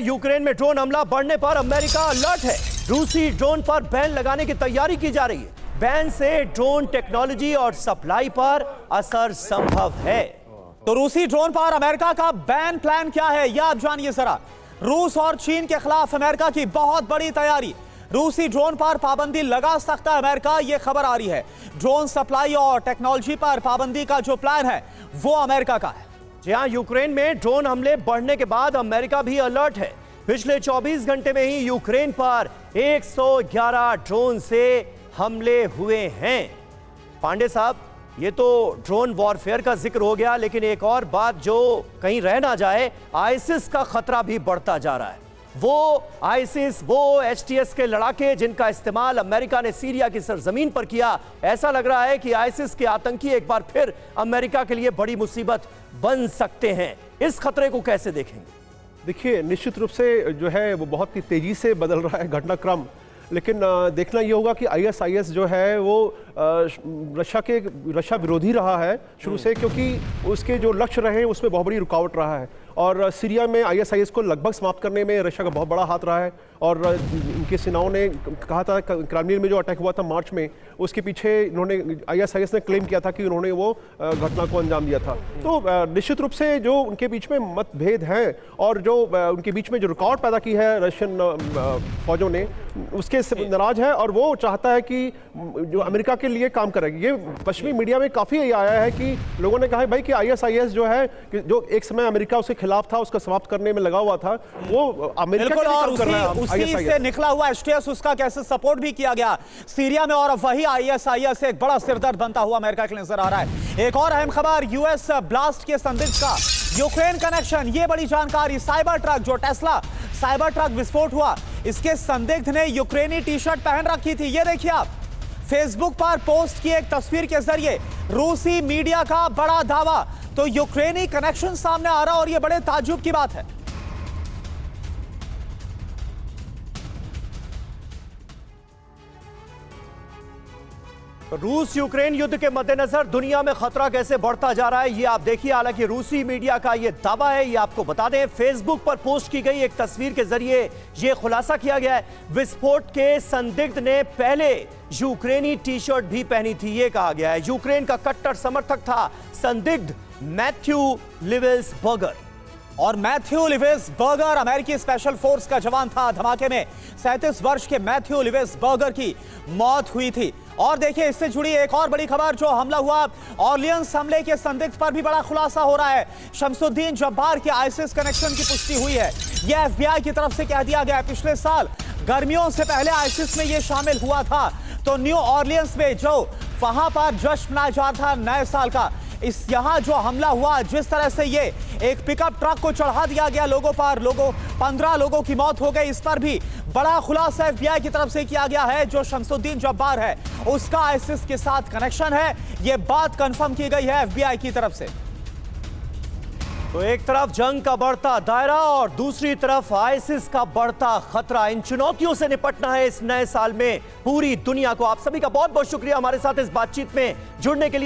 Ukraine में drone हमला बढ़ने पर अमेरिका अलर्ट है। रूसी ड्रोन पर बैन लगाने की तैयारी की जा रही है। बैन से ड्रोन टेक्नोलॉजी और सप्लाई पर असर संभव है। तो रूसी ड्रोन पर अमेरिका का बैन प्लान क्या है, यह आप जानिए जरा। रूस और चीन के खिलाफ अमेरिका की बहुत बड़ी तैयारी। रूसी ड्रोन पर पाबंदी लगा सकता है अमेरिका, यह खबर आ रही है। ड्रोन सप्लाई और टेक्नोलॉजी पर पाबंदी का जो प्लान है वो अमेरिका का है। जहां यूक्रेन में ड्रोन हमले बढ़ने के बाद अमेरिका भी अलर्ट है। पिछले 24 घंटे में ही यूक्रेन पर 111 ड्रोन से हमले हुए हैं। पांडे साहब, ये तो ड्रोन वॉरफेयर का जिक्र हो गया, लेकिन एक और बात जो कहीं रह ना जाए, आईसिस का खतरा भी बढ़ता जा रहा है। वो आईसिस, वो एचटीएस के लड़ाके जिनका इस्तेमाल अमेरिका ने सीरिया की सरजमीन पर किया, ऐसा लग रहा है कि आईसिस के आतंकी एक बार फिर अमेरिका के लिए बड़ी मुसीबत बन सकते हैं। इस खतरे को कैसे देखेंगे? देखिए, निश्चित रूप से जो है वो बहुत ही तेजी से बदल रहा है घटनाक्रम, लेकिन देखना ये होगा कि आईएसआईएस जो है वो रशिया विरोधी रहा है शुरू से, क्योंकि उसके जो लक्ष्य रहे उसमें बहुत बड़ी रुकावट रहा है। और सीरिया में आईएसआईएस को लगभग समाप्त करने में रशिया का बहुत बड़ा हाथ रहा है। और इनके सेनाओं ने कहा था, क्रेमलिन में जो अटैक हुआ था मार्च में, उसके पीछे इन्होंने आईएसआईएस ने क्लेम किया था कि उन्होंने वो घटना को अंजाम दिया था। तो निश्चित रूप से जो उनके बीच में मतभेद हैं और जो उनके बीच में जो रुकावट पैदा की है रशियन फौजों ने, उसके नाराज है और वो चाहता है कि जो अमेरिका के लिए काम करेगी। ये पश्चिमी मीडिया में काफ़ी आया है कि लोगों ने कहा है भाई कि आईएसआईएस जो है, जो एक समय अमेरिका उसके खिलाफ था, उसका समाप्त करने में लगा हुआ था, वो अमेरिका के लिए काम कर रहा है। उसी से निकला हुआ एचटीएस, उसका कैसे सपोर्ट भी किया गया सीरिया में, और वही आईएसआईएस एक बड़ा सिरदर्द बनता हुआ अमेरिका के लिए नजर आ रहा है। एक और अहम खबर, यूएस ब्लास्ट के संदिग्ध का यूक्रेन कनेक्शन, ये बड़ी जानकारी। साइबर ट्रक, जो टेस्ला साइबर ट्रक विस्फोट हुआ, इसके संदिग्ध ने यूक्रेनी टी शर्ट पहन रखी थी। ये देखिए आप, फेसबुक पर पोस्ट की एक तस्वीर के जरिए रूसी मीडिया का बड़ा दावा। तो यूक्रेनी कनेक्शन सामने आ रहा और यह बड़े ताज्जुब की बात है। रूस यूक्रेन युद्ध के मद्देनजर दुनिया में खतरा कैसे बढ़ता जा रहा है, ये आप देखिए। हालांकि रूसी मीडिया का ये दावा है, ये आपको बता दें, फेसबुक पर पोस्ट की गई एक तस्वीर के जरिए ये खुलासा किया गया है। विस्फोट के संदिग्ध ने पहले यूक्रेनी टी शर्ट भी पहनी थी, ये कहा गया है। यूक्रेन का कट्टर समर्थक था संदिग्ध मैथ्यू लिवेल्सबर्गर। और मैथ्यू लिवेल्सबर्गर अमेरिकी स्पेशल फोर्स का जवान था। धमाके में 37 वर्ष के मैथ्यू लिवेल्सबर्गर की मौत हुई थी। और देखिए, इससे जुड़ी एक और बड़ी खबर, जो हमला हुआ ऑर्लियंस हमले के संदिग्ध पर भी बड़ा खुलासा हो रहा है। शमसुद्दीन जब्बार के आईसिस कनेक्शन की पुष्टि हुई है। यह एफबीआई की तरफ से कह दिया गया है। पिछले साल गर्मियों से पहले आईसिस में यह शामिल हुआ था। तो न्यू ऑर्लियंस में जो वहां पर जश्न मनाया जा रहा था नए साल का, यहां जो हमला हुआ, जिस तरह से ये एक पिकअप ट्रक को चढ़ा दिया गया लोगों पर, 15 लोगों की मौत हो गई, इस पर भी बड़ा खुलासा एफबीआई की तरफ से किया गया है। जो शमसुद्दीन जब्बार है, उसका आईसिस के साथ कनेक्शन है, यह बात कंफर्म की गई है एफबीआई की तरफ से। तो एक तरफ जंग का बढ़ता दायरा और दूसरी तरफ आईसिस का बढ़ता खतरा। इन चुनौतियों से निपटना है इस नए साल में पूरी दुनिया को। आप सभी का बहुत बहुत शुक्रिया हमारे साथ इस बातचीत में जुड़ने के लिए।